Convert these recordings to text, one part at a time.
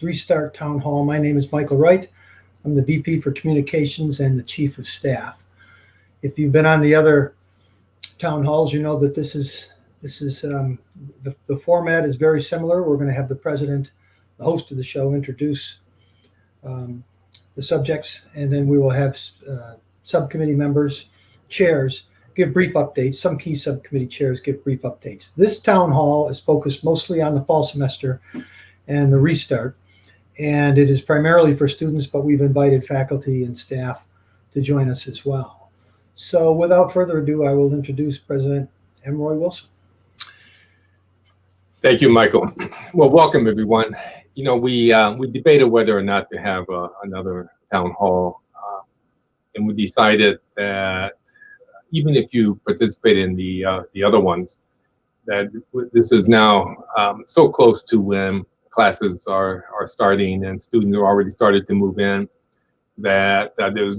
this Restart Town Hall. My name is Michael Wright. I'm the VP for Communications and the Chief of Staff. If you've been on the other town halls, you know that the format is very similar. We're going to have the president, the host of the show, introduce the subjects, and then we will have subcommittee members, chairs, give brief updates. Some key subcommittee chairs give brief updates. This town hall is focused mostly on the fall semester and the restart, and it is primarily for students, but we've invited faculty and staff to join us as well. So without further ado, I will introduce President M. Roy Wilson. Thank you, Michael. Well, welcome everyone. You know, we debated whether or not to have another town hall, and we decided that even if you participate in the other ones, that this is now so close to when classes are starting and students are already started to move in, that there's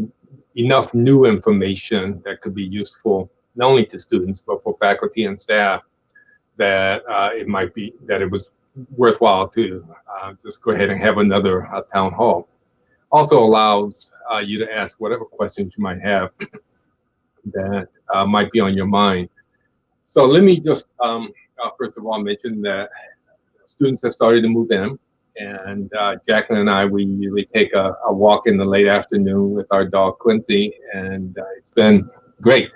enough new information that could be useful not only to students but for faculty and staff, that it was worthwhile to just go ahead and have another town hall. Also allows you to ask whatever questions you might have that might be on your mind. So let me just first of all mention that students have started to move in, and Jacqueline and I, we usually take a walk in the late afternoon with our dog Quincy, and it's been great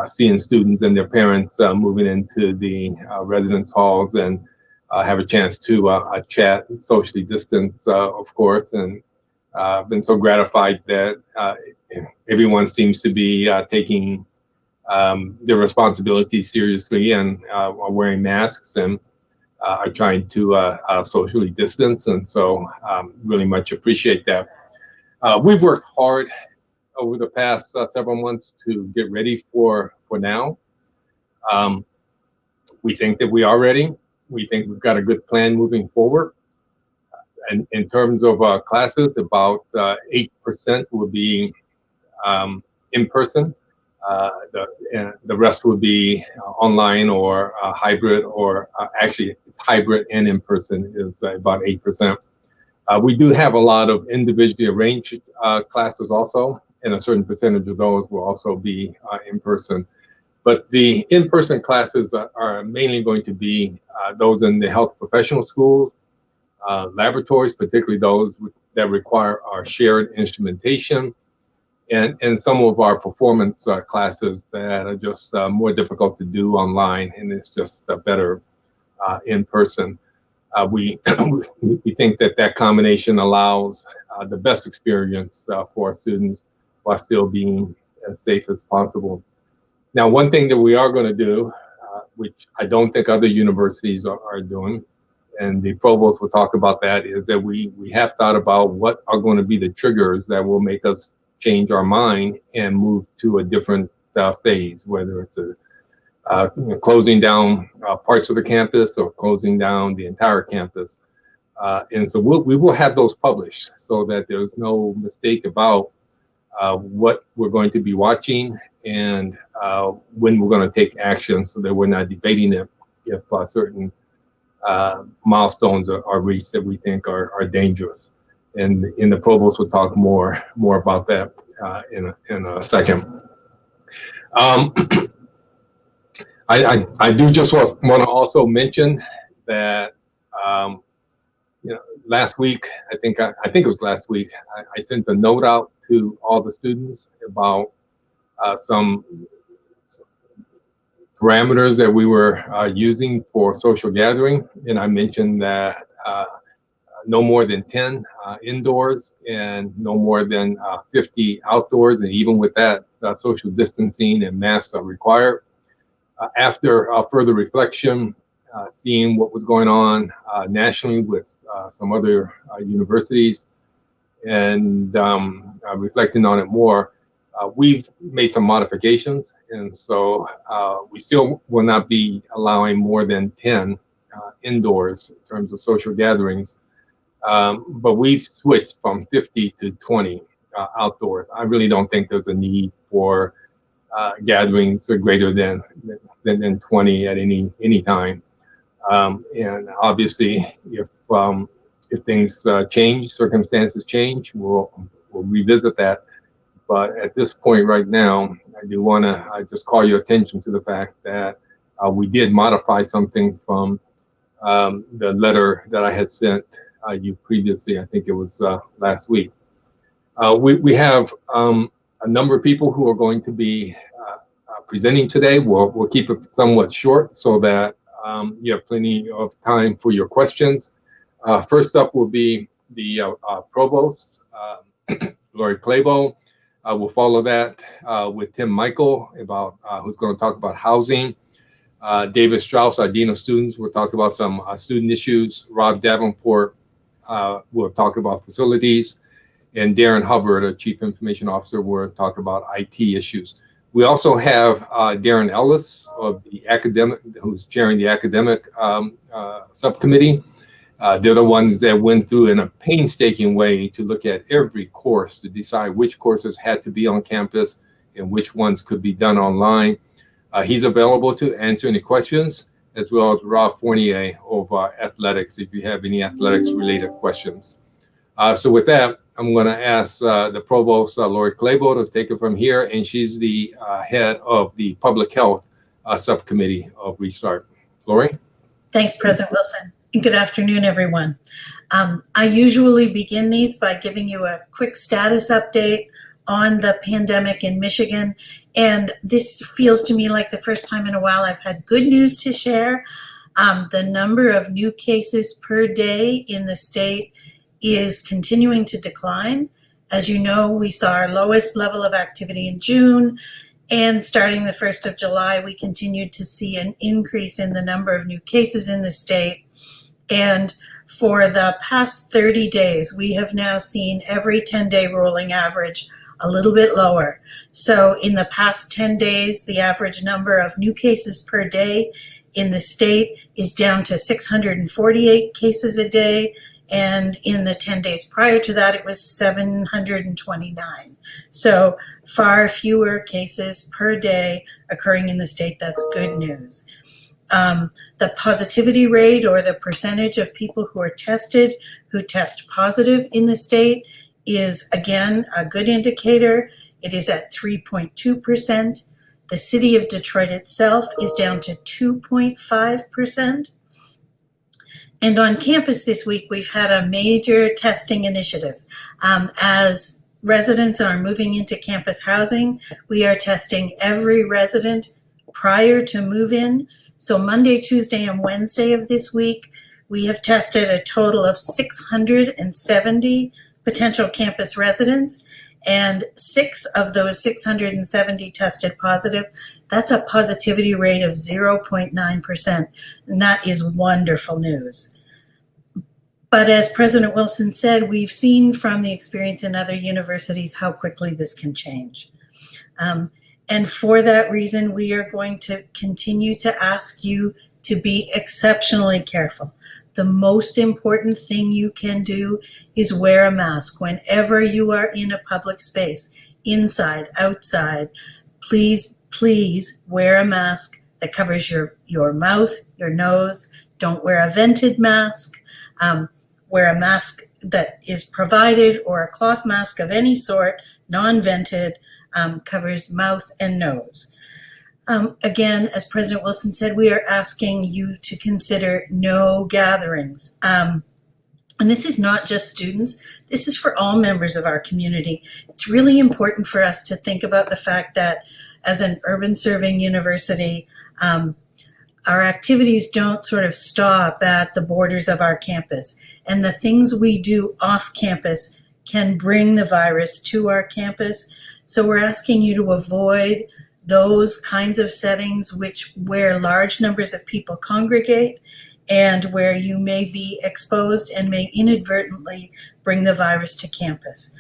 seeing students and their parents moving into the residence halls and have a chance to chat, socially distance, of course, and I've been so gratified that everyone seems to be taking their responsibilities seriously and are wearing masks and are trying to socially distance, and so really much appreciate that. We've worked hard over the past several months to get ready for now. We think that we are ready. We think we've got a good plan moving forward. And in terms of classes, about 8% will be in person. The rest will be online or hybrid, or actually it's hybrid and in person is about 8%. We do have a lot of individually arranged classes also, and a certain percentage of those will also be in person. But the in-person classes are mainly going to be those in the health professional schools, laboratories, particularly those that require our shared instrumentation, and some of our performance classes that are just more difficult to do online, and it's just better in person. We think that combination allows the best experience for our students while still being as safe as possible. Now, one thing that we are going to do, which I don't think other universities are doing, and the provost will talk about that, is that we have thought about what are going to be the triggers that will make us change our mind and move to a different phase, whether it's closing down parts of the campus or closing down the entire campus. And so we will have those published so that there's no mistake about what we're going to be watching and when we're going to take action, so that we're not debating it if certain milestones are reached that we think are dangerous. And the provost will talk more about that in a second. I do just want to also mention that last week, I think it was last week, I sent a note out to all the students about some parameters that we were using for social gathering, and I mentioned that no more than 10 indoors and no more than 50 outdoors, and even with that, social distancing and masks are required. After further reflection, seeing what was going on nationally with some other universities, and reflecting on it more, we've made some modifications, and so we still will not be allowing more than 10 indoors in terms of social gatherings, but we've switched from 50 to 20 outdoors. I really don't think there's a need for gatherings greater than 20 at any time. And obviously, if If things change, circumstances change, we'll revisit that. But at this point right now, I just call your attention to the fact that we did modify something from the letter that I had sent you previously. I think it was last week. We have a number of people who are going to be presenting today. We'll keep it somewhat short so that you have plenty of time for your questions. First up will be the Provost, Lori Clabo. We'll follow that with Tim Michael, who's going to talk about housing. David Strauss, our Dean of Students, will talk about some student issues. Rob Davenport will talk about facilities. And Darren Hubbard, our Chief Information Officer, will talk about IT issues. We also have Darren Ellis who's chairing the academic subcommittee. They're the ones that went through in a painstaking way to look at every course to decide which courses had to be on campus and which ones could be done online. He's available to answer any questions, as well as Rob Fournier of athletics, if you have any athletics related questions. So with that, I'm going to ask the Provost, Lori Clabo, to take it from here, and she's the head of the Public Health Subcommittee of Restart. Lori? Thanks, President Wilson. And good afternoon, everyone. I usually begin these by giving you a quick status update on the pandemic in Michigan. And this feels to me like the first time in a while I've had good news to share. The number of new cases per day in the state is continuing to decline. As you know, we saw our lowest level of activity in June, and starting the 1st of July, we continued to see an increase in the number of new cases in the state. And for the past 30 days, we have now seen every 10-day rolling average a little bit lower. So in the past 10 days, the average number of new cases per day in the state is down to 648 cases a day. And in the 10 days prior to that, it was 729. So far fewer cases per day occurring in the state. That's good news. The positivity rate, or the percentage of people who are tested who test positive in the state, is again a good indicator. It is at 3.2%. The city of Detroit itself is down to 2.5%. And on campus this week, we've had a major testing initiative. As residents are moving into campus housing, we are testing every resident prior to move-in. So Monday, Tuesday, and Wednesday of this week, we have tested a total of 670 potential campus residents, and 6 of those 670 tested positive. That's a positivity rate of 0.9%, and that is wonderful news. But as President Wilson said, we've seen from the experience in other universities how quickly this can change. And for that reason, we are going to continue to ask you to be exceptionally careful. The most important thing you can do is wear a mask whenever you are in a public space, inside, outside. Please, please wear a mask that covers your mouth, your nose. Don't wear a vented mask. Wear a mask that is provided, or a cloth mask of any sort, non-vented, covers mouth and nose. Again, as President Wilson said, we are asking you to consider no gatherings. And this is not just students. This is for all members of our community. It's really important for us to think about the fact that as an urban serving university, our activities don't sort of stop at the borders of our campus. And the things we do off campus can bring the virus to our campus. So we're asking you to avoid those kinds of settings where large numbers of people congregate, and where you may be exposed and may inadvertently bring the virus to campus.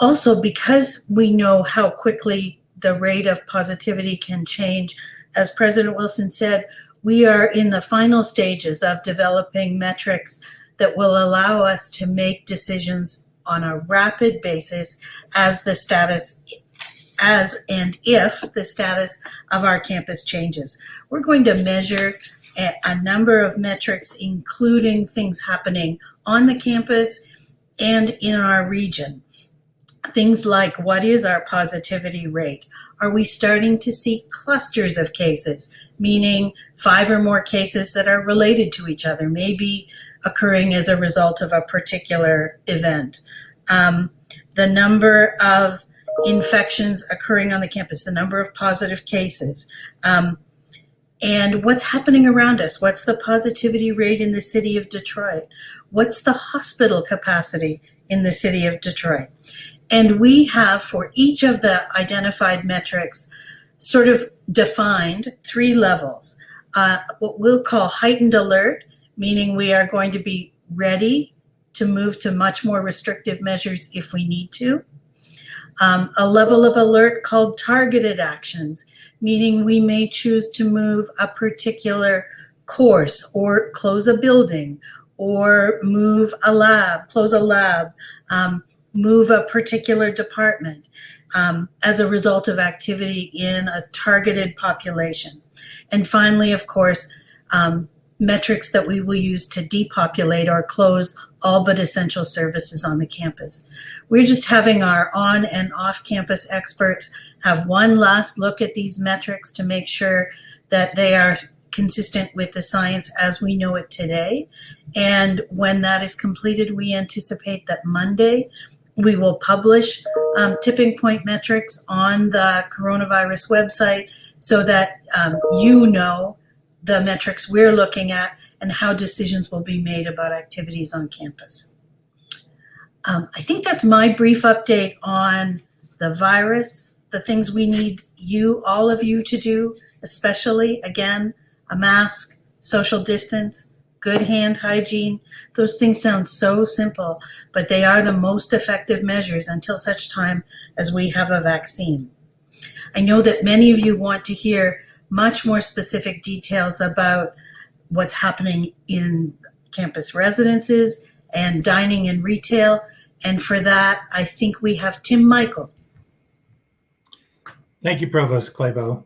Also, because we know how quickly the rate of positivity can change, as President Wilson said, we are in the final stages of developing metrics that will allow us to make decisions on a rapid basis as and if the status of our campus changes. We're going to measure a number of metrics, including things happening on the campus and in our region. Things like, what is our positivity rate? Are we starting to see clusters of cases, meaning 5 or more cases that are related to each other, maybe occurring as a result of a particular event? The number of infections occurring on the campus, the number of positive cases, and what's happening around us. What's the positivity rate in the city of Detroit? What's the hospital capacity in the city of Detroit? And we have, for each of the identified metrics, sort of defined 3 levels. What we'll call heightened alert, meaning we are going to be ready to move to much more restrictive measures if we need to. A level of alert called targeted actions, meaning we may choose to move a particular course or close a building or move a lab, close a lab, move a particular department as a result of activity in a targeted population. And finally, of course, metrics that we will use to depopulate or close all but essential services on the campus. We're just having our on and off campus experts have one last look at these metrics to make sure that they are consistent with the science as we know it today. And when that is completed, we anticipate that Monday we will publish tipping point metrics on the coronavirus website so that you know the metrics we're looking at and how decisions will be made about activities on campus. I think that's my brief update on the virus, the things we need you, all of you, to do, especially, again, a mask, social distance, good hand hygiene. Those things sound so simple, but they are the most effective measures until such time as we have a vaccine. I know that many of you want to hear much more specific details about what's happening in campus residences and dining and retail. And for that, I think we have Tim Michael. Thank you, Provost Clabo.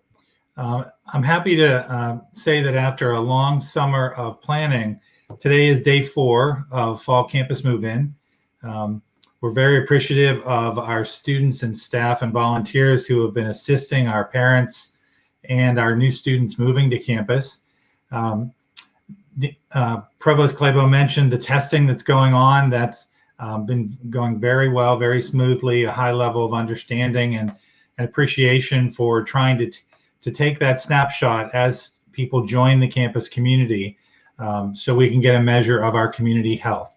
I'm happy to say that after a long summer of planning, today is day 4 of Fall Campus Move-In. We're very appreciative of our students and staff and volunteers who have been assisting our parents and our new students moving to campus. Provost Clabo mentioned the testing that's going on. That's been going very well, very smoothly, a high level of understanding and appreciation for trying to take that snapshot as people join the campus community so we can get a measure of our community health.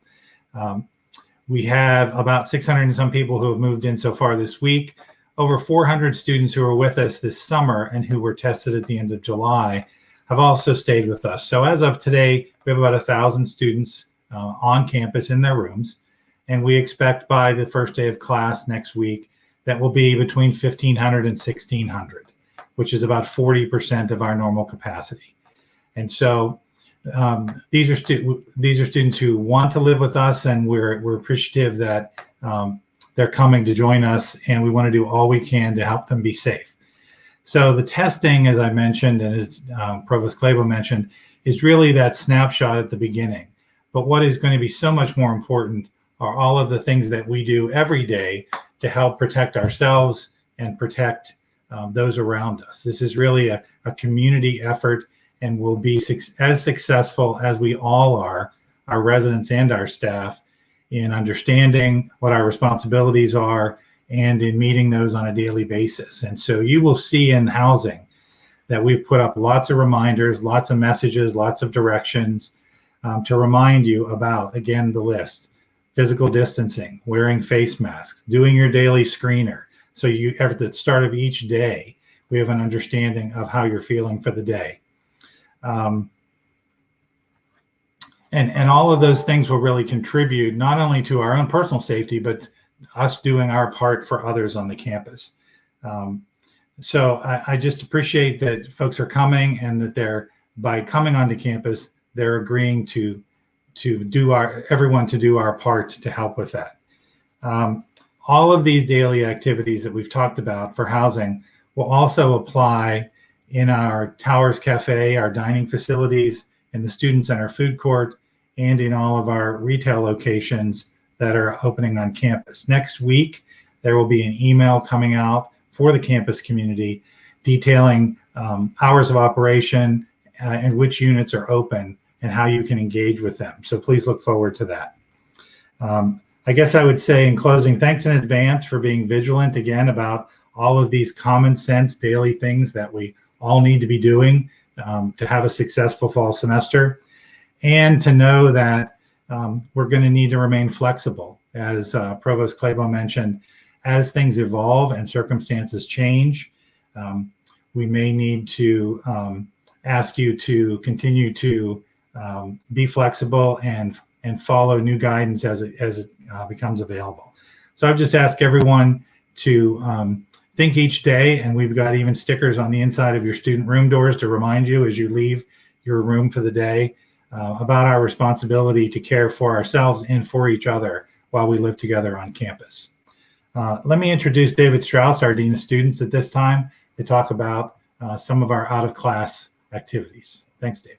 We have about 600 and some people who have moved in so far this week. Over 400 students who were with us this summer and who were tested at the end of July have also stayed with us. So as of today, we have about 1,000 students on campus in their rooms. And we expect by the first day of class next week, that will be between 1,500 and 1,600, which is about 40% of our normal capacity. And so these are students who want to live with us, and we're appreciative that they're coming to join us, and we want to do all we can to help them be safe. So the testing, as I mentioned, and as Provost Clabo mentioned, is really that snapshot at the beginning. But what is going to be so much more important are all of the things that we do every day to help protect ourselves and protect those around us. This is really a community effort and will be as successful as we all are, our residents and our staff, in understanding what our responsibilities are and in meeting those on a daily basis. And so you will see in housing that we've put up lots of reminders, lots of messages, lots of directions to remind you about, again, the list: physical distancing, wearing face masks, doing your daily screener. So you, at the start of each day, we have an understanding of how you're feeling for the day. And all of those things will really contribute not only to our own personal safety, but us doing our part for others on the campus. So I just appreciate that folks are coming, and that by coming onto campus, they're agreeing to do everyone to do our part to help with that. All of these daily activities that we've talked about for housing will also apply in our Towers Cafe, our dining facilities, in the Student Center food court, and in all of our retail locations that are opening on campus. Next week, there will be an email coming out for the campus community detailing hours of operation and which units are open and how you can engage with them. So please look forward to that. I guess I would say in closing, thanks in advance for being vigilant again about all of these common sense daily things that we all need to be doing to have a successful fall semester, and to know that we're going to need to remain flexible. As Provost Clabo mentioned, as things evolve and circumstances change, we may need to ask you to continue to be flexible and follow new guidance as it becomes available. So I've just asked everyone to think each day, and we've got even stickers on the inside of your student room doors to remind you as you leave your room for the day about our responsibility to care for ourselves and for each other while we live together on campus. Let me introduce David Strauss, our Dean of Students, at this time to talk about some of our out-of-class activities. Thanks, Dave.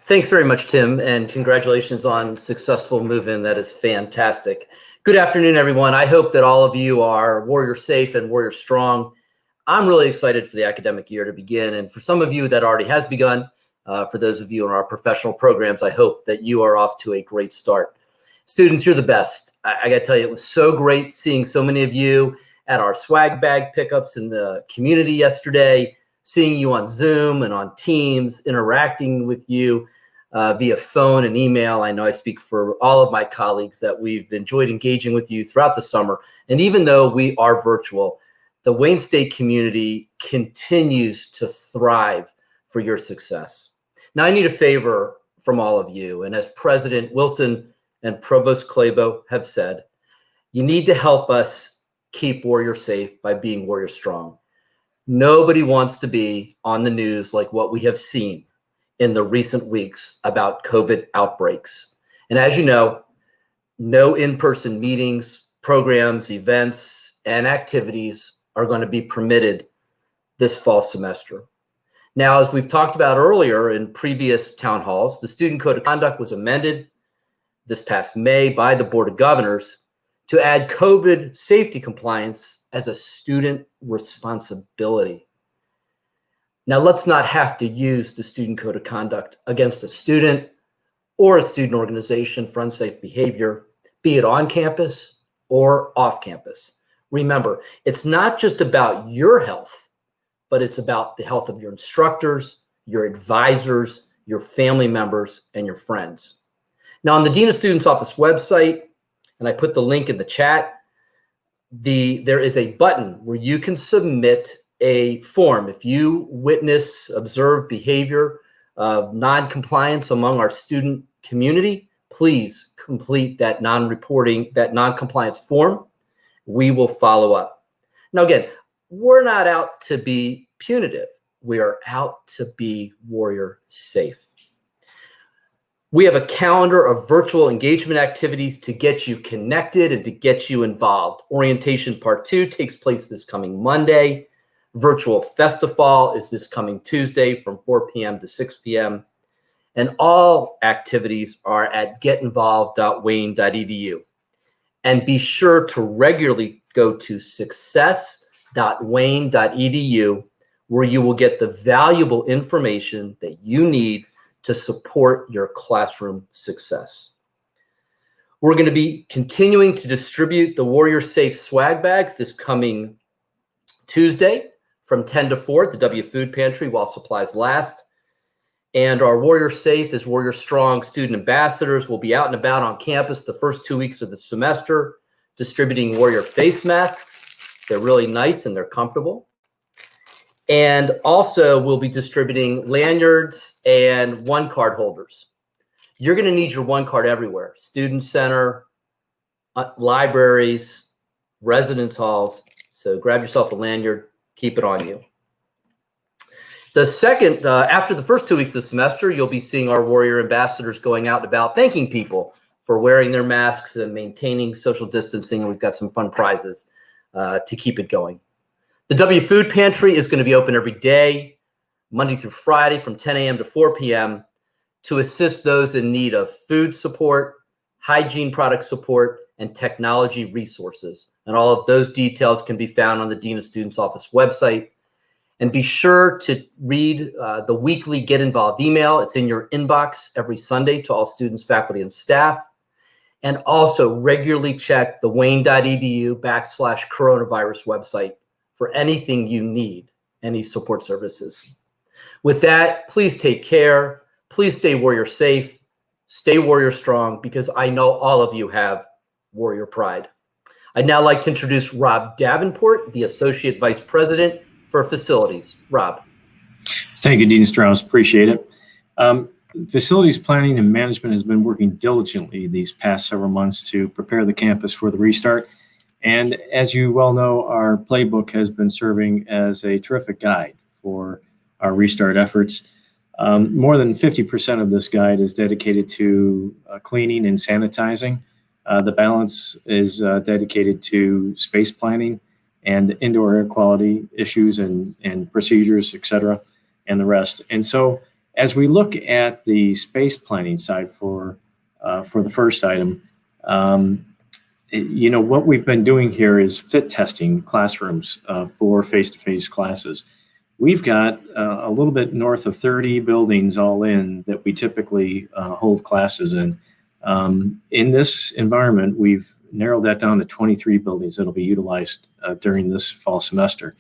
Thanks very much, Tim, and congratulations on successful move-in. That is fantastic. Good afternoon, everyone. I hope that all of you are warrior safe and warrior strong. I'm really excited for the academic year to begin, and for some of you that already has begun, for those of you in our professional programs, I hope that you are off to a great start. Students, you're the best. I got to tell you, it was so great seeing so many of you at our swag bag pickups in the community yesterday, seeing you on Zoom and on Teams, interacting with you via phone and email. I know I speak for all of my colleagues that we've enjoyed engaging with you throughout the summer. And even though we are virtual, the Wayne State community continues to thrive for your success. Now, I need a favor from all of you. And as President Wilson and Provost Clabo have said, you need to help us keep warrior safe by being warrior strong. Nobody wants to be on the news like what we have seen in the recent weeks about COVID outbreaks. And as you know, no in-person meetings, programs, events, and activities are going to be permitted this fall semester. Now, as we've talked about earlier in previous town halls, the Student Code of Conduct was amended this past May by the Board of Governors to add COVID safety compliance as a student responsibility. Now, let's not have to use the Student Code of Conduct against a student or a student organization for unsafe behavior, be it on campus or off campus. Remember, it's not just about your health, but it's about the health of your instructors, your advisors, your family members, and your friends. Now, on the Dean of Students Office website, and I put the link in the chat, there is a button where you can submit a form. If you witness, observe behavior of non-compliance among our student community, please complete that non-compliance form. We will follow up. Now, again, we're not out to be punitive. We are out to be warrior safe. We have a calendar of virtual engagement activities to get you connected and to get you involved. Orientation Part 2 takes place this coming Monday. Virtual Festival is this coming Tuesday from 4 p.m. to 6 p.m. And all activities are at getinvolved.wayne.edu. And be sure to regularly go to success.wayne.edu, where you will get the valuable information that you need to support your classroom success. We're going to be continuing to distribute the Warrior Safe swag bags this coming Tuesday from 10 to 4 at the W Food Pantry while supplies last. And our Warrior Safe is Warrior Strong student ambassadors will be out and about on campus the first 2 weeks of the semester, distributing Warrior face masks. They're really nice and they're comfortable. And also we'll be distributing lanyards and one card holders. You're going to need your one card everywhere. Student center, libraries, residence halls. So grab yourself a lanyard, keep it on you. The second, after the first 2 weeks of the semester, you'll be seeing our Warrior ambassadors going out and about thanking people for wearing their masks and maintaining social distancing. And we've got some fun prizes to keep it going. The W Food Pantry is going to be open every day Monday through Friday from 10 a.m. to 4 p.m. to assist those in need of food support, hygiene product support, and technology resources. And all of those details can be found on the Dean of Students Office website. And be sure to read the weekly Get Involved email. It's in your inbox every Sunday to all students, faculty, and staff. And also regularly check the wayne.edu/coronavirus website for anything you need, any support services. With that, please take care. Please stay warrior safe, stay warrior strong, because I know all of you have warrior pride. I'd now like to introduce Rob Davenport, the Associate Vice President for Facilities. Rob. Thank you, Dean Strauss. Appreciate it. Facilities planning and management has been working diligently these past several months to prepare the campus for the restart. And as you well know, our playbook has been serving as a terrific guide for our restart efforts. More than 50% of this guide is dedicated to cleaning and sanitizing. The balance is dedicated to space planning and indoor air quality issues and procedures, et cetera, and the rest. And so as we look at the space planning side for the first item, what we've been doing here is fit testing classrooms for face-to-face classes. We've got a little bit north of 30 buildings all in that we typically hold classes in. In this environment, we've narrowed that down to 23 buildings that'll be utilized during this fall semester.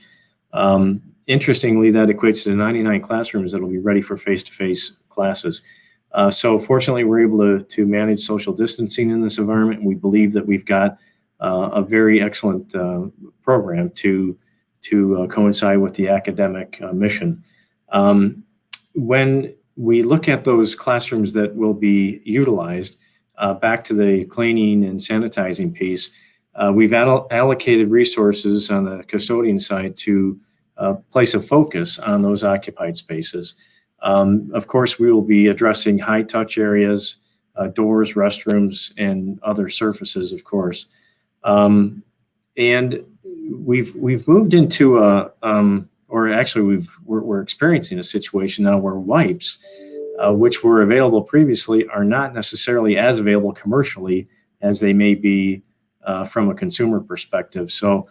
Interestingly, that equates to 99 classrooms that'll be ready for face-to-face classes. So fortunately, we're able to manage social distancing in this environment. We believe that we've got a very excellent program to coincide with the academic mission. When we look at those classrooms that will be utilized, back to the cleaning and sanitizing piece, we've allocated resources on the custodian side to place a focus on those occupied spaces. Of course, we will be addressing high touch areas, doors, restrooms, and other surfaces, of course. And we've moved into we're experiencing a situation now where wipes, which were available previously, are not necessarily as available commercially as they may be from a consumer perspective. So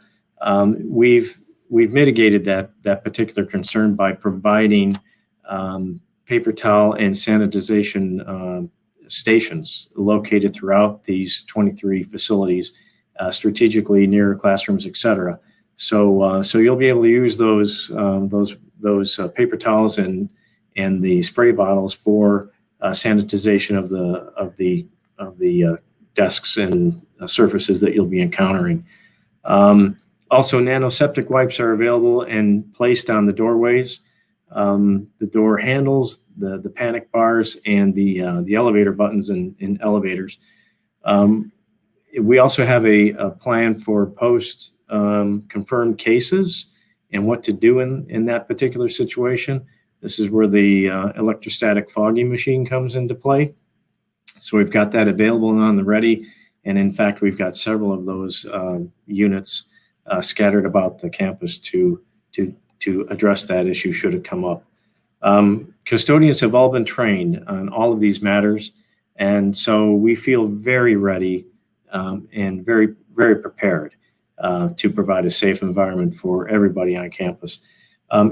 we've mitigated that particular concern by providing paper towel and sanitization stations located throughout these 23 facilities, strategically near classrooms, et cetera. So you'll be able to use those paper towels and the spray bottles for sanitization of the desks and surfaces that you'll be encountering. Also, nanoseptic wipes are available and placed on the doorways, the door handles, the panic bars, and the elevator buttons in elevators. We also have a plan for post confirmed cases and what to do in that particular situation. This is where the electrostatic fogging machine comes into play. So we've got that available and on the ready. And in fact, we've got several of those units scattered about the campus to address that issue should it come up. Custodians have all been trained on all of these matters. And so we feel very ready and very, very prepared to provide a safe environment for everybody on campus.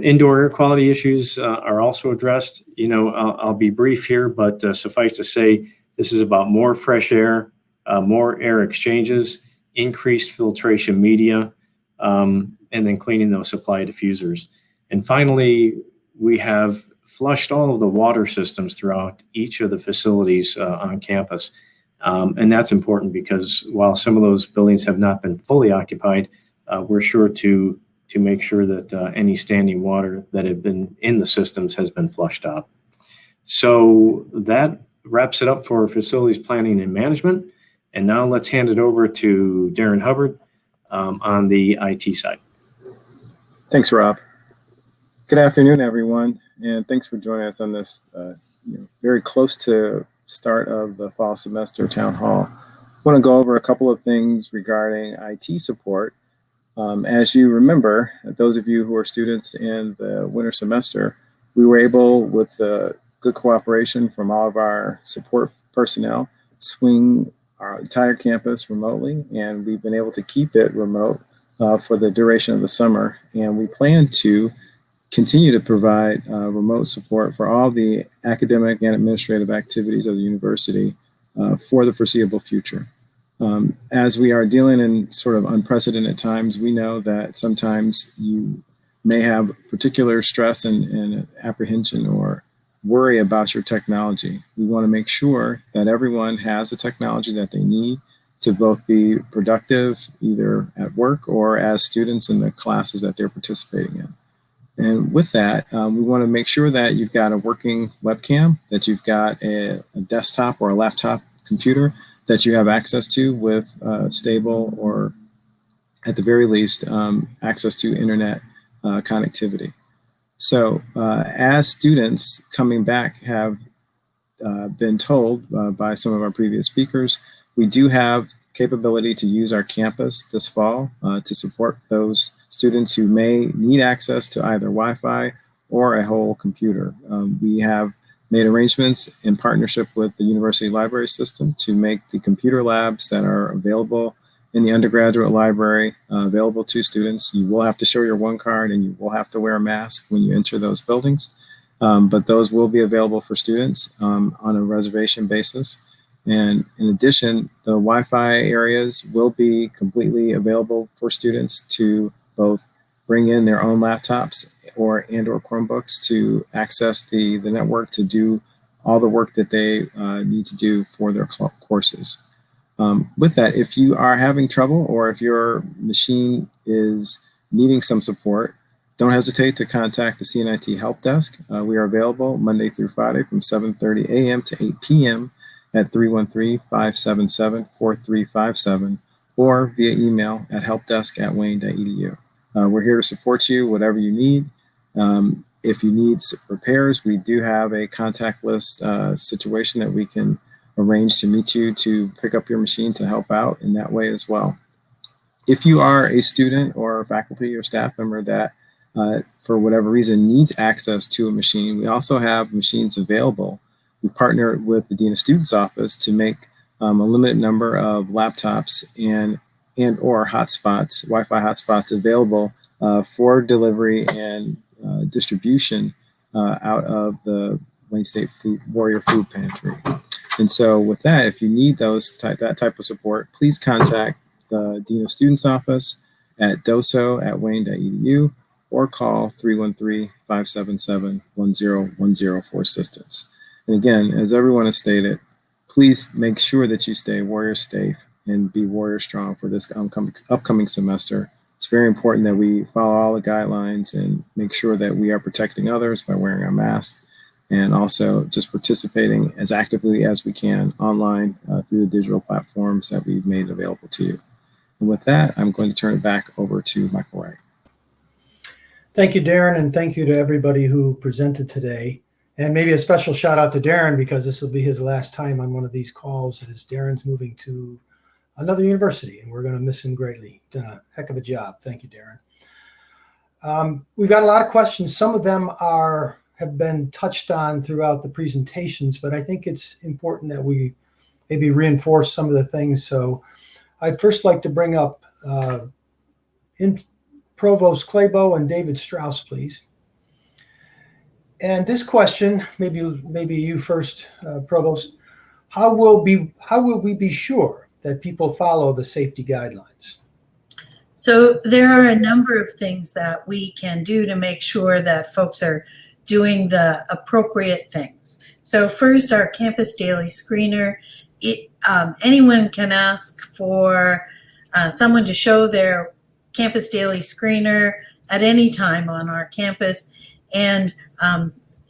Indoor air quality issues are also addressed. I'll be brief here, but suffice to say, this is about more fresh air, more air exchanges, increased filtration media, and then cleaning those supply diffusers. And finally, we have flushed all of the water systems throughout each of the facilities on campus. And that's important because while some of those buildings have not been fully occupied, we're sure to make sure that any standing water that had been in the systems has been flushed out. So that wraps it up for facilities planning and management. And now let's hand it over to Darren Hubbard on the IT side. Thanks, Rob. Good afternoon, everyone, and thanks for joining us on this very close to start of the fall semester town hall. I want to go over a couple of things regarding IT support. As you remember, those of you who are students in the winter semester, We were able, with good cooperation from all of our support personnel, swing our entire campus remotely, and we've been able to keep it remote for the duration of the summer. And we plan to continue to provide remote support for all the academic and administrative activities of the university for the foreseeable future. As we are dealing in sort of unprecedented times, we know that sometimes you may have particular stress and apprehension or worry about your technology. We want to make sure that everyone has the technology that they need to both be productive either at work or as students in the classes that they're participating in. And with that, we want to make sure that you've got a working webcam, that you've got a desktop or a laptop computer that you have access to with stable or, at the very least, access to internet connectivity. So as students coming back have been told by some of our previous speakers, we do have capability to use our campus this fall to support those students who may need access to either Wi-Fi or a whole computer. We have made arrangements in partnership with the university library system to make the computer labs that are available in the undergraduate library available to students. You will have to show your one card and you will have to wear a mask when you enter those buildings, but those will be available for students on a reservation basis. And in addition, the Wi-Fi areas will be completely available for students to both bring in their own laptops or Chromebooks to access the network to do all the work that they need to do for their courses. With that, if you are having trouble or if your machine is needing some support, don't hesitate to contact the CNIT Help Desk. We are available Monday through Friday from 7:30 a.m. to 8 p.m. at 313-577-4357 or via email at helpdesk@wayne.edu. We're here to support you, whatever you need. If you need repairs, we do have a contact list situation that we can arrange to meet you to pick up your machine to help out in that way as well. If you are a student or a faculty or staff member that, for whatever reason, needs access to a machine, we also have machines available. We partner with the Dean of Students Office to make a limited number of laptops and or hotspots, Wi-Fi hotspots available for delivery and distribution out of the Wayne State Warrior Food Pantry. And so with that, if you need that type of support, please contact the Dean of Students Office at doso@wayne.edu or call 313-577-1010 for assistance. And again, as everyone has stated, please make sure that you stay Warrior safe and be Warrior strong for this upcoming semester. It's very important that we follow all the guidelines and make sure that we are protecting others by wearing our masks and also just participating as actively as we can online through the digital platforms that we've made available to you. And with that, I'm going to turn it back over to Michael Ray. Thank you, Darren, and thank you to everybody who presented today. And maybe a special shout out to Darren, because this will be his last time on one of these calls, as Darren's moving to another university, and we're going to miss him greatly. Done a heck of a job. Thank you, Darren. We've got a lot of questions. Some of them have been touched on throughout the presentations, but I think it's important that we maybe reinforce some of the things. So I'd first like to bring up Provost Claybo and David Strauss, please. And this question, maybe you first, Provost. How will we be sure that people follow the safety guidelines? So there are a number of things that we can do to make sure that folks are doing the appropriate things. So first, our Campus Daily Screener. Anyone can ask for someone to show their Campus Daily Screener at any time on our campus. And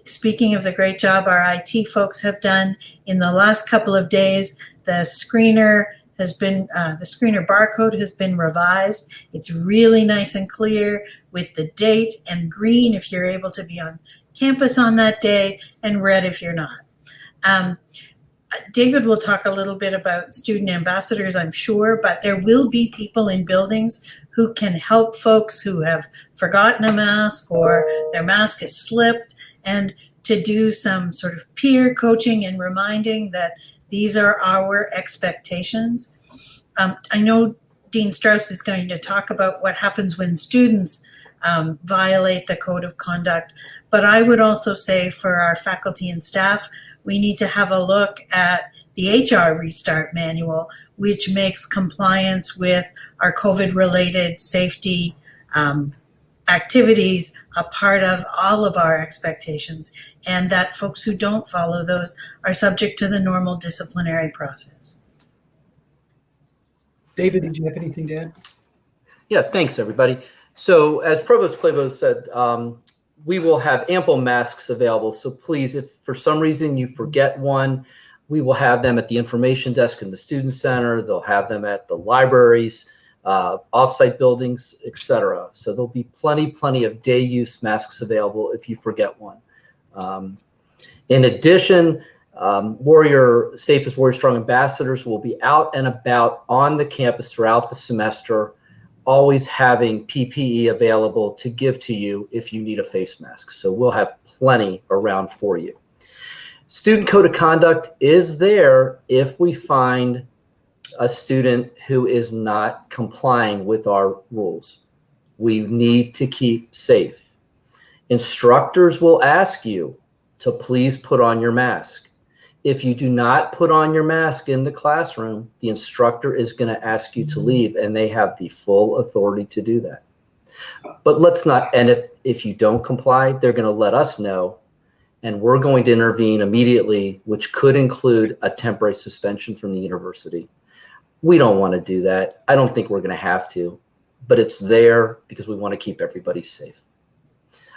speaking of the great job our IT folks have done in the last couple of days, the screener barcode has been revised. It's really nice and clear with the date, and green if you're able to be on campus on that day, and red if you're not. David will talk a little bit about student ambassadors, I'm sure, but there will be people in buildings who can help folks who have forgotten a mask or their mask has slipped, and to do some sort of peer coaching and reminding that these are our expectations. I know Dean Strauss is going to talk about what happens when students violate the code of conduct, but I would also say for our faculty and staff, we need to have a look at the HR Restart Manual, which makes compliance with our COVID-related safety activities a part of all of our expectations, and that folks who don't follow those are subject to the normal disciplinary process. David, did you have anything to add? Yeah, thanks, everybody. So as Provost Clabo said, we will have ample masks available. So please, if for some reason you forget one, we will have them at the information desk in the student center. They'll have them at the libraries, offsite buildings, etc. So there'll be plenty of day use masks available if you forget one. In addition, Warrior Safe as Warrior Strong ambassadors will be out and about on the campus throughout the semester, always having PPE available to give to you if you need a face mask. So we'll have plenty around for you. Student code of conduct is there if we find a student who is not complying with our rules. We need to keep safe. Instructors will ask you to please put on your mask. If you do not put on your mask in the classroom, the instructor is going to ask you to leave, and they have the full authority to do that. But let's not, and if you don't comply, they're going to let us know, and we're going to intervene immediately, which could include a temporary suspension from the university. We don't want to do that. I don't think we're going to have to, but it's there because we want to keep everybody safe.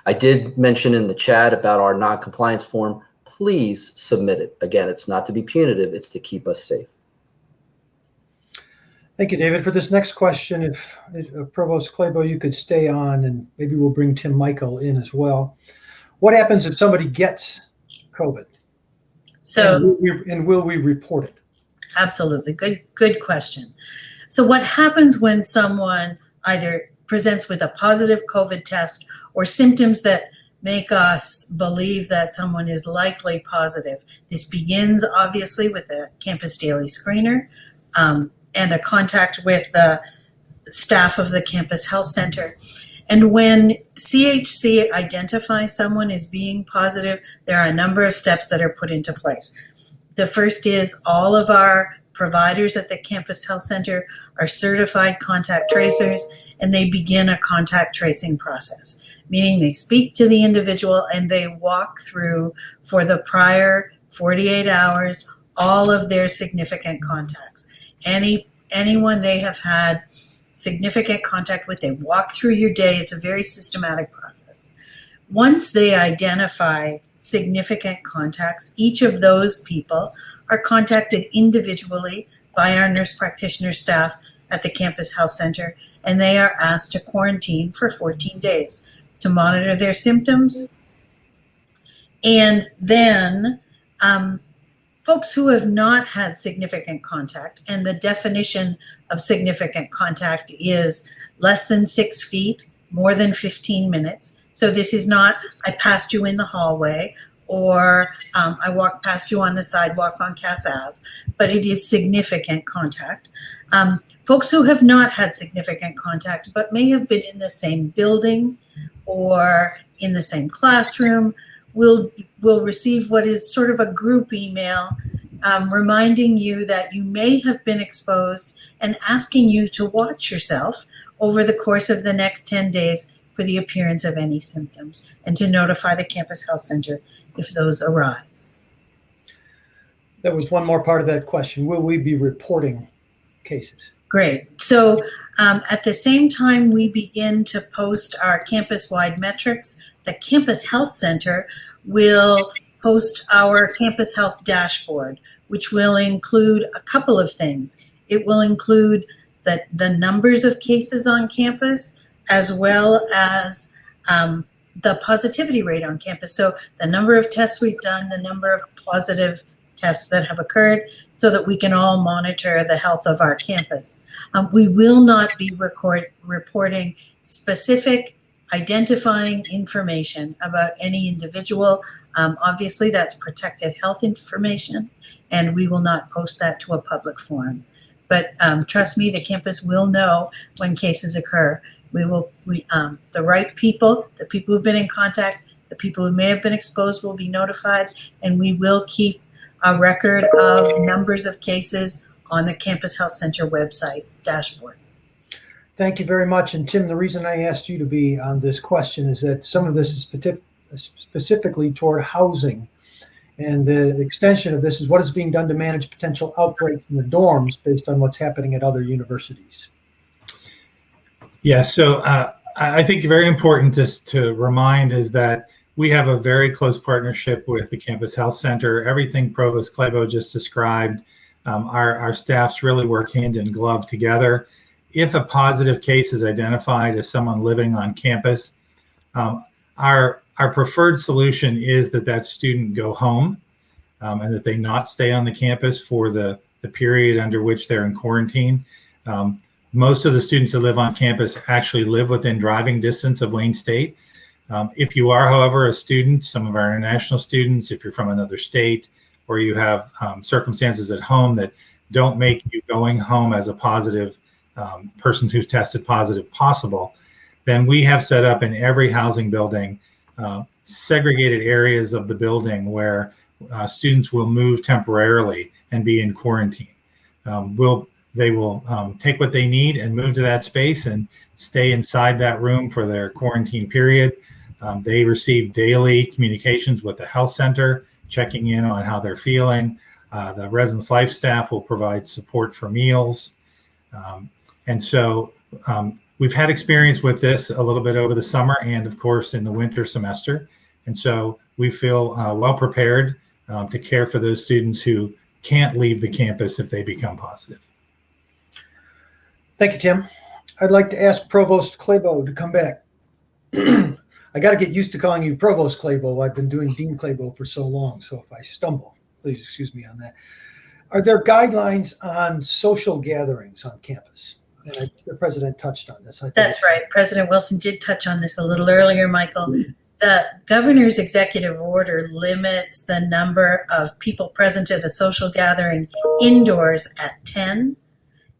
I did mention in the chat about our non-compliance form. Please submit it. Again, it's not to be punitive, it's to keep us safe. Thank you, David. For this next question, if Provost Clabo, you could stay on, and maybe we'll bring Tim Michael in as well. What happens if somebody gets COVID? So, and will we report it? Absolutely. Good question. So what happens when someone either presents with a positive COVID test or symptoms that make us believe that someone is likely positive? This begins obviously with the Campus Daily Screener and a contact with the staff of the Campus Health Center. And when CHC identifies someone as being positive, there are a number of steps that are put into place. The first is all of our providers at the Campus Health Center are certified contact tracers, and they begin a contact tracing process, meaning they speak to the individual and they walk through for the prior 48 hours all of their significant contacts. Anyone they have had significant contact with, they walk through your day. It's a very systematic process. Once they identify significant contacts, each of those people are contacted individually by our nurse practitioner staff at the Campus Health Center, and they are asked to quarantine for 14 days to monitor their symptoms. And then folks who have not had significant contact, and the definition of significant contact is less than 6 feet, more than 15 minutes. So this is not, I passed you in the hallway, or I walked past you on the sidewalk on Cass Ave, but it is significant contact. Folks who have not had significant contact, but may have been in the same building or in the same classroom, will receive what is sort of a group email reminding you that you may have been exposed and asking you to watch yourself over the course of the next 10 days for the appearance of any symptoms, and to notify the Campus Health Center if those arise. That was one more part of that question. Will we be reporting cases? Great. So at the same time we begin to post our campus-wide metrics, the Campus Health Center will post our Campus Health Dashboard, which will include a couple of things. It will include the numbers of cases on campus, as well as the positivity rate on campus. So the number of tests we've done, the number of positive tests that have occurred, so that we can all monitor the health of our campus. We will not be reporting specific identifying information about any individual. Obviously, that's protected health information, and we will not post that to a public forum. But trust me, the campus will know when cases occur. The right people, the people who've been in contact, the people who may have been exposed will be notified, and we will keep a record of numbers of cases on the Campus Health Center website dashboard. Thank you very much. And Tim, the reason I asked you to be on this question is that some of this is specifically toward housing. And the extension of this is what is being done to manage potential outbreaks in the dorms based on what's happening at other universities. Yeah, so I think very important to remind is that we have a very close partnership with the Campus Health Center. Everything Provost Klebo just described, our staffs really work hand in glove together. If a positive case is identified as someone living on campus, our preferred solution is that student go home and that they not stay on the campus for the period under which they're in quarantine. Most of the students that live on campus actually live within driving distance of Wayne State. If you are, however, a student, some of our international students, if you're from another state, or you have circumstances at home that don't make you going home as a positive person who's tested positive possible, then we have set up in every housing building segregated areas of the building where students will move temporarily and be in quarantine. They will take what they need and move to that space and stay inside that room for their quarantine period. They receive daily communications with the health center, checking in on how they're feeling. The residence life staff will provide support for meals. And so we've had experience with this a little bit over the summer and, of course, in the winter semester. And so we feel well prepared to care for those students who can't leave the campus if they become positive. Thank you, Tim. I'd like to ask Provost Klebo to come back. I got to get used to calling you Provost Klebo. I've been doing Dean Klebo for so long, so if I stumble, please excuse me on that. Are there guidelines on social gatherings on campus? And the president touched on this. That's right. President Wilson did touch on this a little earlier, Michael. The governor's executive order limits the number of people present at a social gathering indoors at 10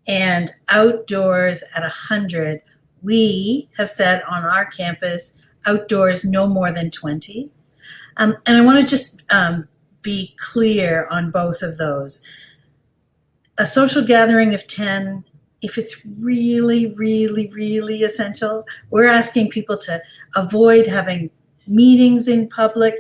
and outdoors at 100. We have said on our campus, outdoors no more than 20. And I want to just be clear on both of those. A social gathering of 10, if it's really, really, really essential, we're asking people to avoid having meetings in public,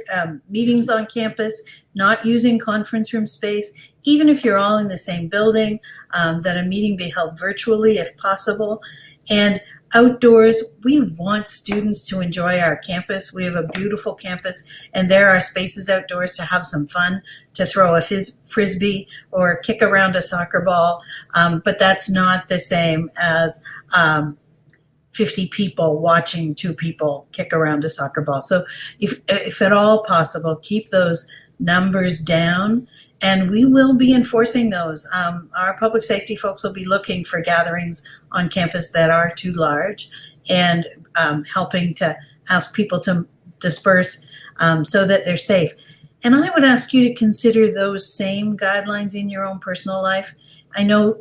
meetings on campus, not using conference room space, even if you're all in the same building, that a meeting be held virtually if possible. And outdoors, we want students to enjoy our campus. We have a beautiful campus, and there are spaces outdoors to have some fun, to throw a frisbee or kick around a soccer ball, but that's not the same as 50 people watching 2 people kick around a soccer ball. So if at all possible, keep those numbers down, and we will be enforcing those. Our public safety folks will be looking for gatherings on campus that are too large and helping to ask people to disperse so that they're safe. And I would ask you to consider those same guidelines in your own personal life. I know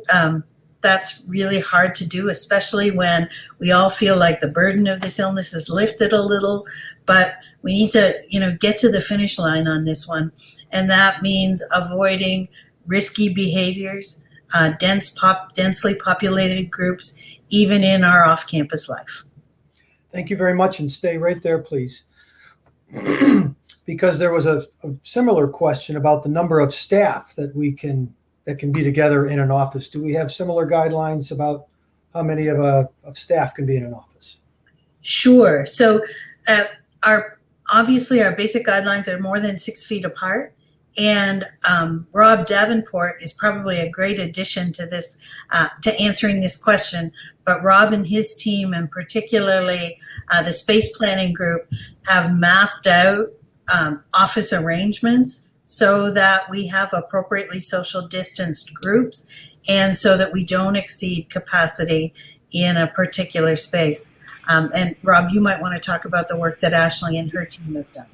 that's really hard to do, especially when we all feel like the burden of this illness is lifted a little, but we need to, get to the finish line on this one. And that means avoiding risky behaviors, densely populated groups, even in our off-campus life. Thank you very much, and stay right there, please. Because there was a similar question about the number of staff that can be together in an office. Do we have similar guidelines about how many of staff can be in an office? Sure. So obviously our basic guidelines are more than 6 feet apart. And Rob Davenport is probably a great addition to this, to answering this question. But Rob and his team, and particularly the space planning group, have mapped out office arrangements so that we have appropriately social distanced groups and so that we don't exceed capacity in a particular space. And Rob, you might want to talk about the work that Ashley and her team have done.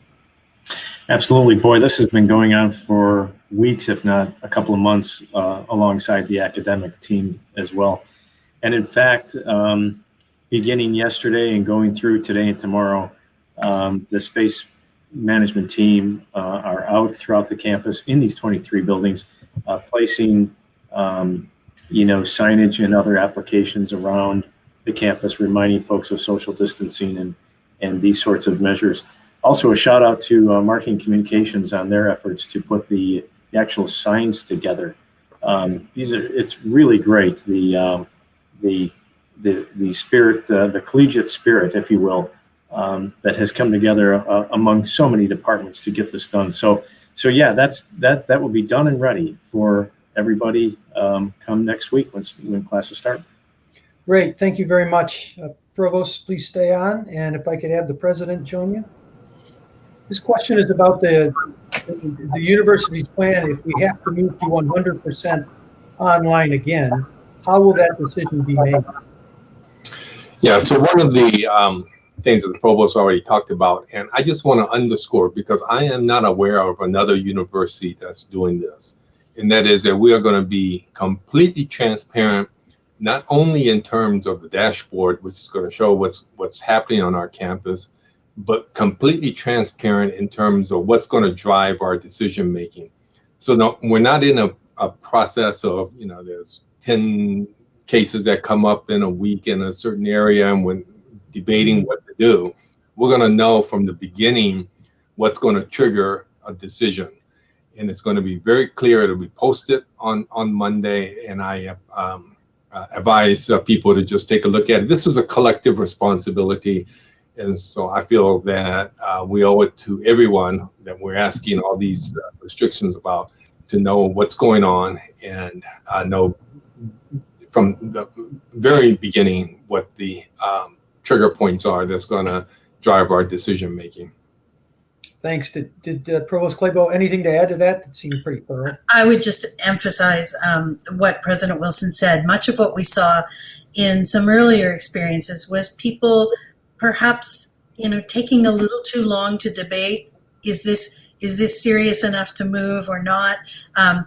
Absolutely. Boy, this has been going on for weeks, if not a couple of months, alongside the academic team as well. And in fact, beginning yesterday and going through today and tomorrow, the space management team are out throughout the campus in these 23 buildings, placing signage and other applications around the campus, reminding folks of social distancing and these sorts of measures. Also, a shout out to Marketing Communications on their efforts to put the actual signs together. It's really great. The spirit, the collegiate spirit, if you will, that has come together among so many departments to get this done. So yeah, that will be done and ready for everybody come next week when classes start. Great, thank you very much. Provost, please stay on, and if I could have the president join you. This question is about the university's plan. If we have to move to 100% online again, how will that decision be made? Yeah, so one of the things that the provost already talked about, and I just want to underscore, because I am not aware of another university that's doing this, and that is that we are going to be completely transparent, not only in terms of the dashboard, which is going to show what's happening on our campus, but completely transparent in terms of what's going to drive our decision making. So no, we're not in a process of, there's 10 cases that come up in a week in a certain area and when debating what to do. We're going to know from the beginning what's going to trigger a decision. And it's going to be very clear. It'll be posted on Monday. And I advise people to just take a look at it. This is a collective responsibility. And so I feel that we owe it to everyone that we're asking all these restrictions about to know what's going on and know from the very beginning what the trigger points are that's going to drive our decision making. Thanks. Did Provost Claybo, anything to add to that? That seemed pretty thorough. I would just emphasize what President Wilson said. Much of what we saw in some earlier experiences was people perhaps, taking a little too long to debate. Is this serious enough to move or not? The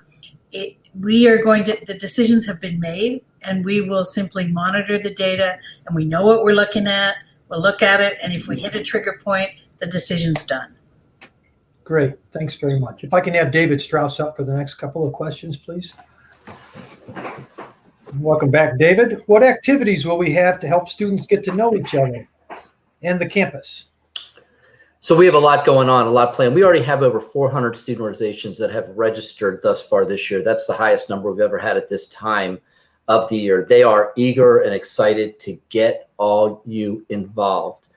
decisions have been made, and we will simply monitor the data, and we know what we're looking at. We'll look at it, and if we hit a trigger point, the decision's done. Great, thanks very much. If I can have David Strauss up for the next couple of questions, please. Welcome back, David. What activities will we have to help students get to know each other and the campus? So we have a lot going on, a lot planned. We already have over 400 student organizations that have registered thus far this year. That's the highest number we've ever had at this time of the year. They are eager and excited to get all you involved.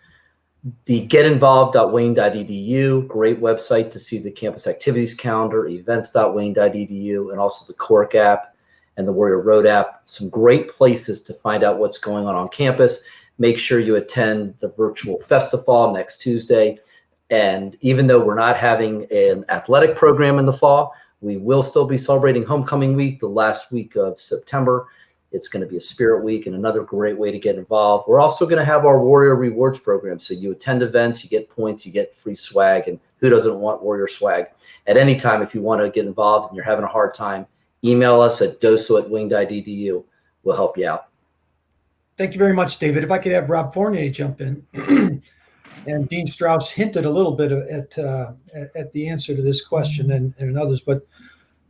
The getinvolved.wayne.edu, great website to see the campus activities calendar, events.wayne.edu, and also the Cork app and the Warrior Road app. Some great places to find out what's going on campus. Make sure you attend the virtual festival next Tuesday. And even though we're not having an athletic program in the fall, we will still be celebrating homecoming week, the last week of September. It's going to be a spirit week and another great way to get involved. We're also going to have our Warrior Rewards program. So you attend events, you get points, you get free swag. And who doesn't want Warrior swag? At any time, if you want to get involved and you're having a hard time, email us at doso@wing.edu. We'll help you out. Thank you very much, David. If I could have Rob Fournier jump in. And Dean Strauss hinted a little bit at the answer to this question and others, but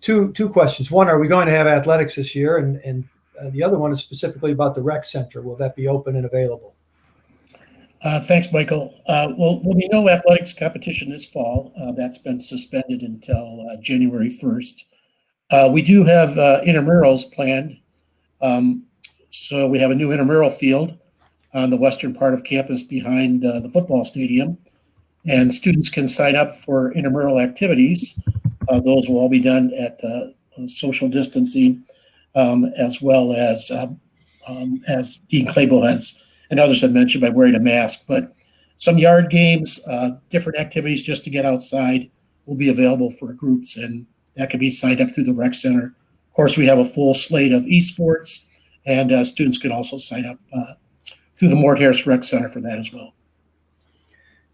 two questions. One, are we going to have athletics this year? And the other one is specifically about the rec center. Will that be open and available? Thanks, Michael. Well, we know athletics competition this fall. That's been suspended until January 1st. We do have intramurals planned. So we have a new intramural field on the western part of campus behind the football stadium. And students can sign up for intramural activities. Those will all be done at social distancing, as well as Dean Claybo has and others have mentioned, by wearing a mask. But some yard games, different activities just to get outside will be available for groups, and that can be signed up through the rec center. Of course, we have a full slate of esports, and students can also sign up through the Mort Harris Rec Center for that as well.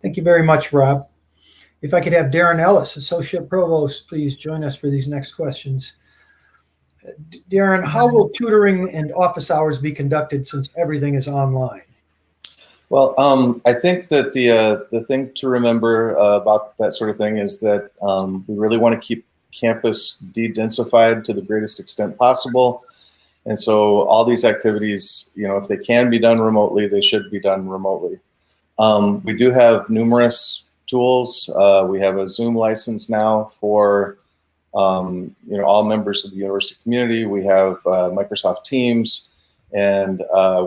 Thank you very much, Rob. If I could have Darren Ellis, Associate Provost, please join us for these next questions. Darren, how will tutoring and office hours be conducted since everything is online? Well, I think that the thing to remember about that sort of thing is that we really want to keep campus de-densified to the greatest extent possible. And so all these activities, if they can be done remotely, they should be done remotely. We do have numerous tools. We have a Zoom license now for all members of the university community. We have Microsoft Teams, and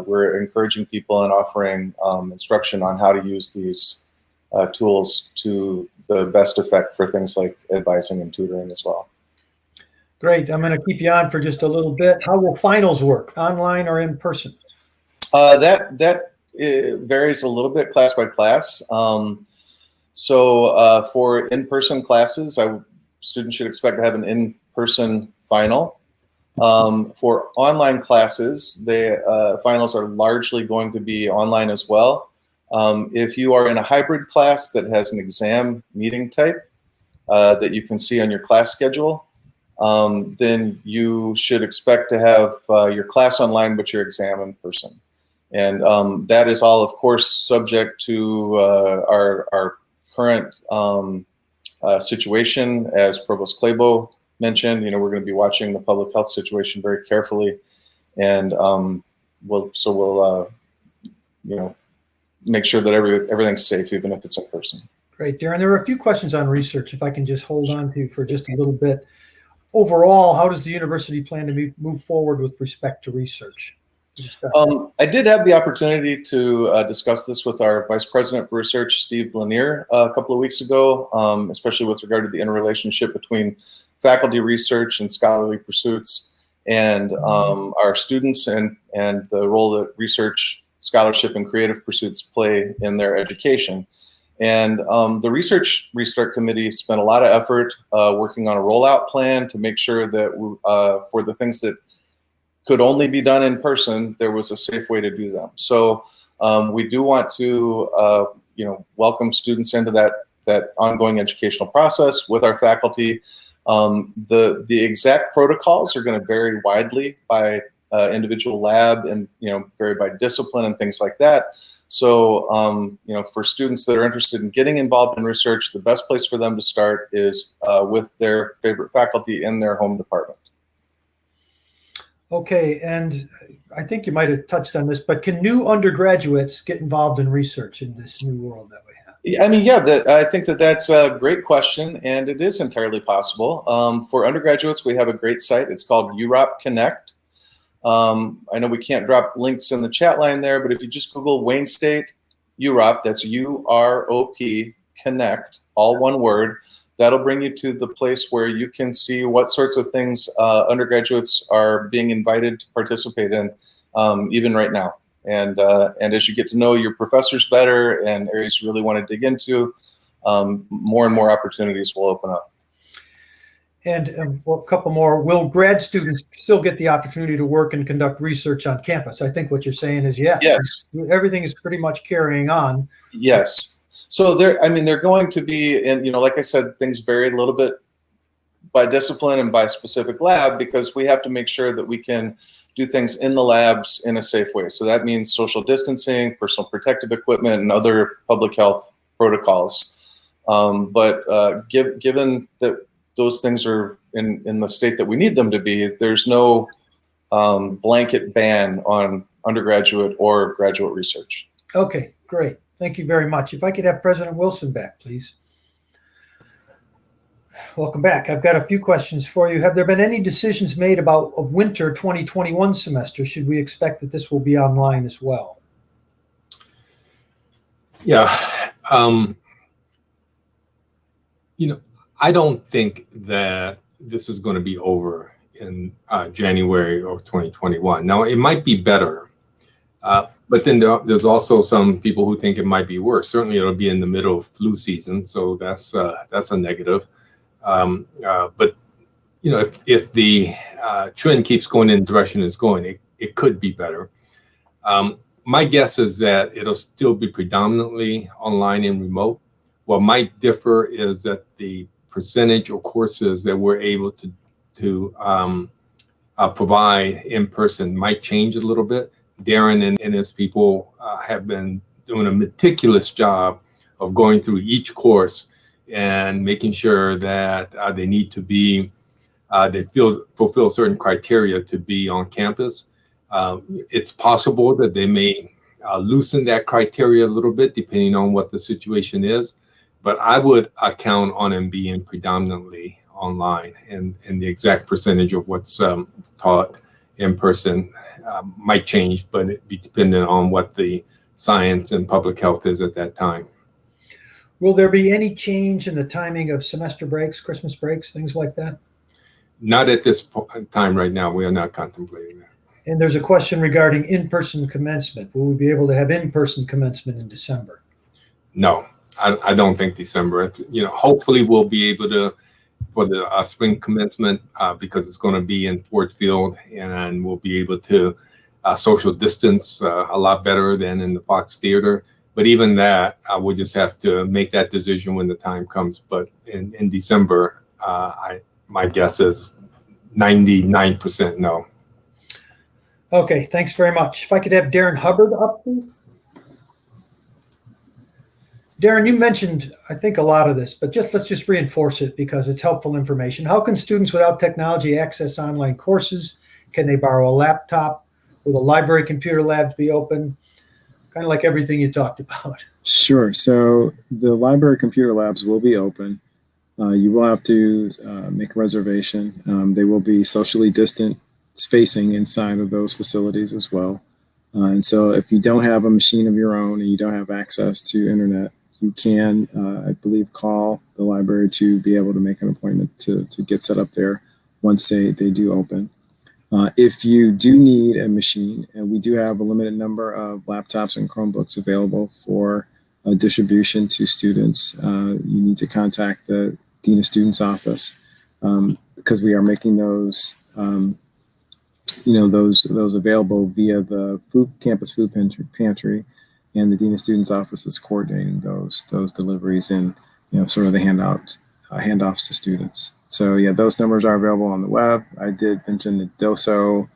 we're encouraging people and offering instruction on how to use these tools to the best effect for things like advising and tutoring as well. Great. I'm going to keep you on for just a little bit. How will finals work, online or in person? That varies a little bit class by class. So for in-person classes, students should expect to have an in-person final. For online classes, the finals are largely going to be online as well. If you are in a hybrid class that has an exam meeting type that you can see on your class schedule, then you should expect to have your class online but your exam in person. And that is all, of course, subject to our current situation. As Provost Claybo mentioned, we're going to be watching the public health situation very carefully, and we'll make sure that everything's safe, even if it's in person. Great, Darren. There are a few questions on research, if I can just hold on to for just a little bit. Overall, how does the university plan to move forward with respect to research? I did have the opportunity to discuss this with our Vice President for Research, Steve Lanier, a couple of weeks ago, especially with regard to the interrelationship between faculty research and scholarly pursuits, and our students and the role that research, scholarship, and creative pursuits play in their education. And the Research Restart Committee spent a lot of effort working on a rollout plan to make sure that for the things that could only be done in person, there was a safe way to do them. So we do want to welcome students into that ongoing educational process with our faculty. The exact protocols are going to vary widely by individual lab and vary by discipline and things like that. So for students that are interested in getting involved in research, the best place for them to start is with their favorite faculty in their home department. Okay, and I think you might have touched on this, but can new undergraduates get involved in research in this new world that we have? I mean, yeah, I think that's a great question, and it is entirely possible. For undergraduates, we have a great site. It's called UROP Connect. I know we can't drop links in the chat line there, but if you just Google Wayne State UROP, that's UROP Connect, all one word, that'll bring you to the place where you can see what sorts of things undergraduates are being invited to participate in, even right now. And as you get to know your professors better and areas you really want to dig into, more and more opportunities will open up. And a couple more. Will grad students still get the opportunity to work and conduct research on campus? I think what you're saying is yes. Yes. Everything is pretty much carrying on. Yes. So they're going to be, and like I said, things vary a little bit by discipline and by specific lab, because we have to make sure that we can do things in the labs in a safe way. So that means social distancing, personal protective equipment, and other public health protocols. But given that those things are in the state that we need them to be, there's no blanket ban on undergraduate or graduate research. Okay, great. Thank you very much. If I could have President Wilson back, please. Welcome back. I've got a few questions for you. Have there been any decisions made about a winter 2021 semester? Should we expect that this will be online as well? Yeah. I don't think that this is going to be over in January of 2021. Now, it might be better, but then there's also some people who think it might be worse. Certainly, it'll be in the middle of flu season, so that's a negative. But if the trend keeps going in the direction it's going, it could be better. my guess is that it'll still be predominantly online and remote. What might differ is that the percentage of courses that we're able to provide in person might change a little bit. Darren and his people have been doing a meticulous job of going through each course and making sure that they need to be, they fulfill certain criteria to be on campus. It's possible that they may loosen that criteria a little bit depending on what the situation is, but I would count on them being predominantly online, and the exact percentage of what's taught in person might change, but it be dependent on what the science and public health is at that time. Will there be any change in the timing of semester breaks, Christmas breaks, things like that? Not at this time right now. We are not contemplating that. And there's a question regarding in-person commencement. Will we be able to have in-person commencement in December? No, I don't think December. It's, hopefully we'll be able to, for the spring commencement, because it's going to be in Ford Field, and we'll be able to social distance a lot better than in the Fox Theater. But even that, we'll just have to make that decision when the time comes. But in December, my guess is 99% no. Okay, thanks very much. If I could have Darren Hubbard up, please. Darren, you mentioned, I think, a lot of this, but let's just reinforce it because it's helpful information. How can students without technology access online courses? Can they borrow a laptop? Will the library computer labs be open? Kind of like everything you talked about. Sure. So the library computer labs will be open. You will have to make a reservation. They will be socially distant spacing inside of those facilities as well. And so if you don't have a machine of your own and you don't have access to internet, you can, I believe, call the library to be able to make an appointment to get set up there once they do open. If you do need a machine, and we do have a limited number of laptops and Chromebooks available for distribution to students, you need to contact the Dean of Students office because we are making those, those available via the campus food pantry, and the Dean of Students office is coordinating those deliveries and sort of the handoffs to students. So yeah, those numbers are available on the web. I did mention the DOSO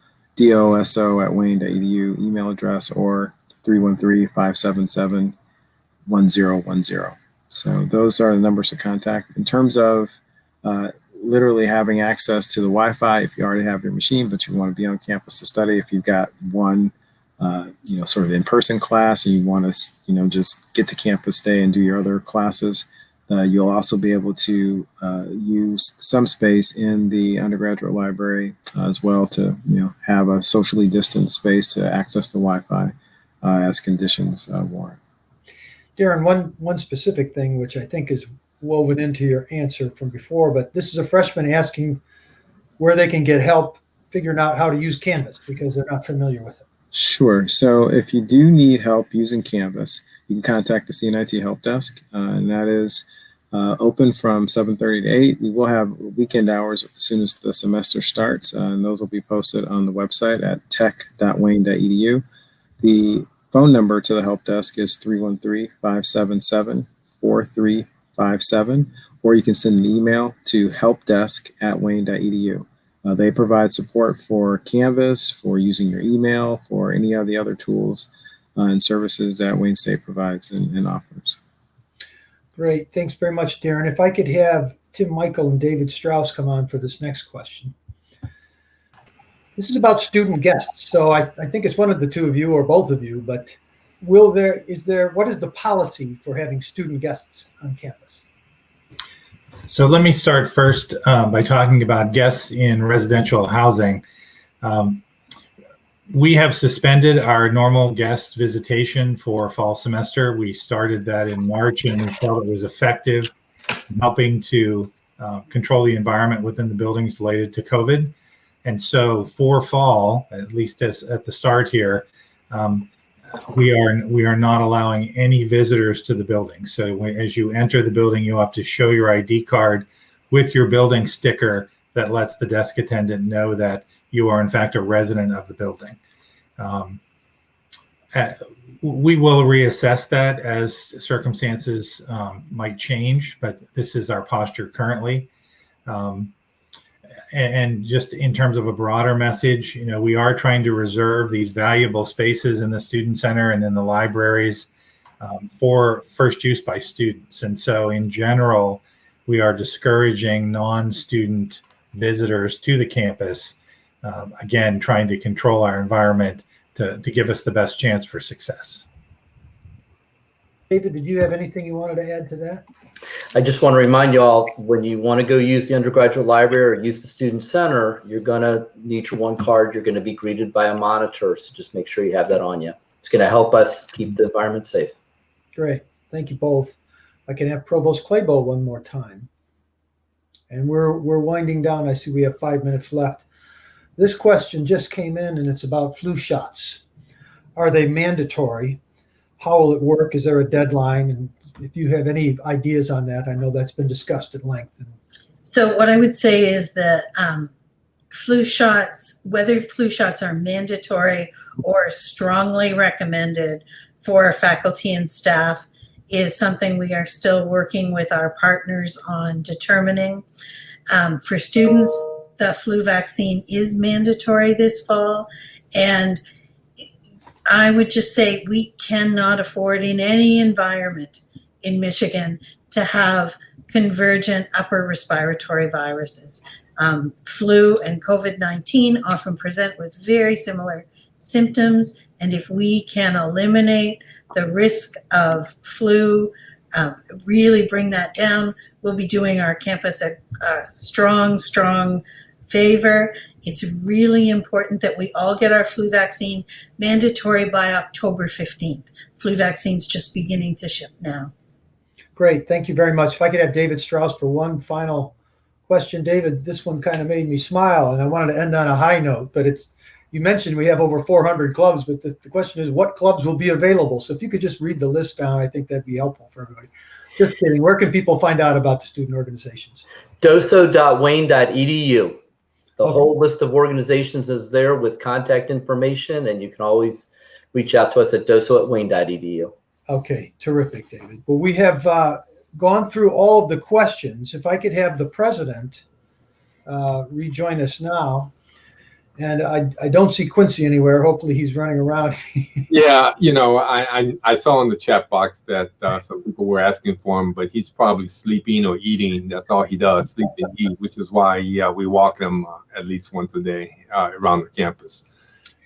at wayne.edu email address, or 313-577-1010. So those are the numbers to contact. In terms of literally having access to the Wi-Fi, if you already have your machine, but you want to be on campus to study, if you've got one, sort of in-person class and you want to, just get to campus, stay and do your other classes, you'll also be able to use some space in the undergraduate library as well to, have a socially distant space to access the Wi-Fi as conditions warrant. Darren, one specific thing which I think is woven into your answer from before, but this is a freshman asking where they can get help figuring out how to use Canvas because they're not familiar with it. Sure. So if you do need help using Canvas, you can contact the CNIT Help Desk, and that is open from 7:30 to 8. We will have weekend hours as soon as the semester starts, and those will be posted on the website at tech.wayne.edu. The phone number to the help desk is 313-577-4357, or you can send an email to helpdesk@wayne.edu. They provide support for Canvas, for using your email, for any of the other tools and services that Wayne State provides and offers. Great. Thanks very much, Darren. If I could have Tim Michael and David Strauss come on for this next question. This is about student guests. So I think it's one of the two of you or both of you, but what is the policy for having student guests on campus? So let me start first by talking about guests in residential housing. We have suspended our normal guest visitation for fall semester. We started that in March, and we felt it was effective in helping to control the environment within the buildings related to COVID. And so for fall, at least at the start here, we are not allowing any visitors to the building. So as you enter the building, you have to show your ID card with your building sticker that lets the desk attendant know that you are in fact a resident of the building. we will reassess that as circumstances might change, but this is our posture currently. And just in terms of a broader message, we are trying to reserve these valuable spaces in the student center and in the libraries for first use by students. And so in general, we are discouraging non-student visitors to the campus, again, trying to control our environment to give us the best chance for success. David, did you have anything you wanted to add to that? I just want to remind you all, when you want to go use the undergraduate library or use the student center, you're going to need your one card. You're going to be greeted by a monitor. So just make sure you have that on you. It's going to help us keep the environment safe. Great. Thank you both. I can have Provost Claybo one more time. And we're winding down. I see we have 5 minutes left. This question just came in, and it's about flu shots. Are they mandatory? How will it work? Is there a deadline? And if you have any ideas on that, I know that's been discussed at length. So what I would say is that flu shots, whether flu shots are mandatory or strongly recommended for faculty and staff, is something we are still working with our partners on determining. For students, the flu vaccine is mandatory this fall, and I would just say we cannot afford in any environment in Michigan to have convergent upper respiratory viruses. Flu and COVID-19 often present with very similar symptoms, and if we can eliminate the risk of flu, really bring that down, we'll be doing our campus a strong favor. It's really important that we all get our flu vaccine, mandatory by October 15th. Flu vaccine's just beginning to ship now. Great. Thank you very much. If I could have David Strauss for one final question. David, this one kind of made me smile, and I wanted to end on a high note, but you mentioned we have over 400 clubs, but the question is what clubs will be available? So if you could just read the list down, I think that'd be helpful for everybody. Just kidding. Where can people find out about the student organizations? doso.wayne.edu. The whole list of organizations is there with contact information, and you can always reach out to us at doso@wayne.edu. Okay, terrific, David. Well, we have gone through all of the questions. If I could have the president rejoin us now. And I don't see Quincy anywhere. Hopefully he's running around. Yeah, I saw in the chat box that some people were asking for him, but he's probably sleeping or eating. That's all he does, sleep and eat, which is why we walk him at least once a day around the campus.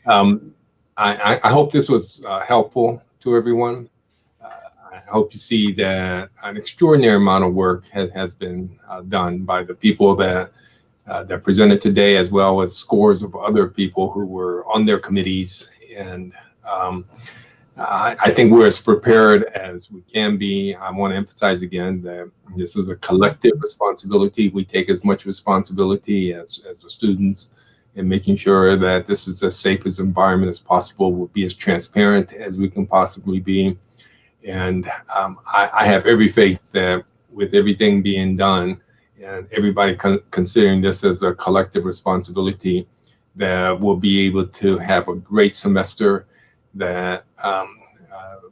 I hope this was helpful to everyone. I hope you see that an extraordinary amount of work has been done by the people that presented today, as well as scores of other people who were on their committees. And I think we're as prepared as we can be. I want to emphasize again that this is a collective responsibility. We take as much responsibility as the students in making sure that this is as safe as environment as possible. We'll be as transparent as we can possibly be. And I have every faith that with everything being done, and everybody considering this as a collective responsibility, that we'll be able to have a great semester, that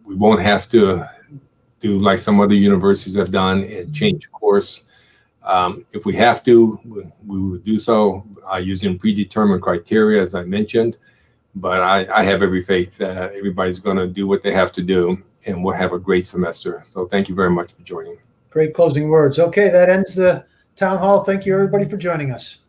we won't have to do like some other universities have done and change course. If we have to, we will do so using predetermined criteria, as I mentioned. But I have every faith that everybody's going to do what they have to do, and we'll have a great semester. So thank you very much for joining. Great closing words. Okay, that ends the town hall. Thank you, everybody, for joining us.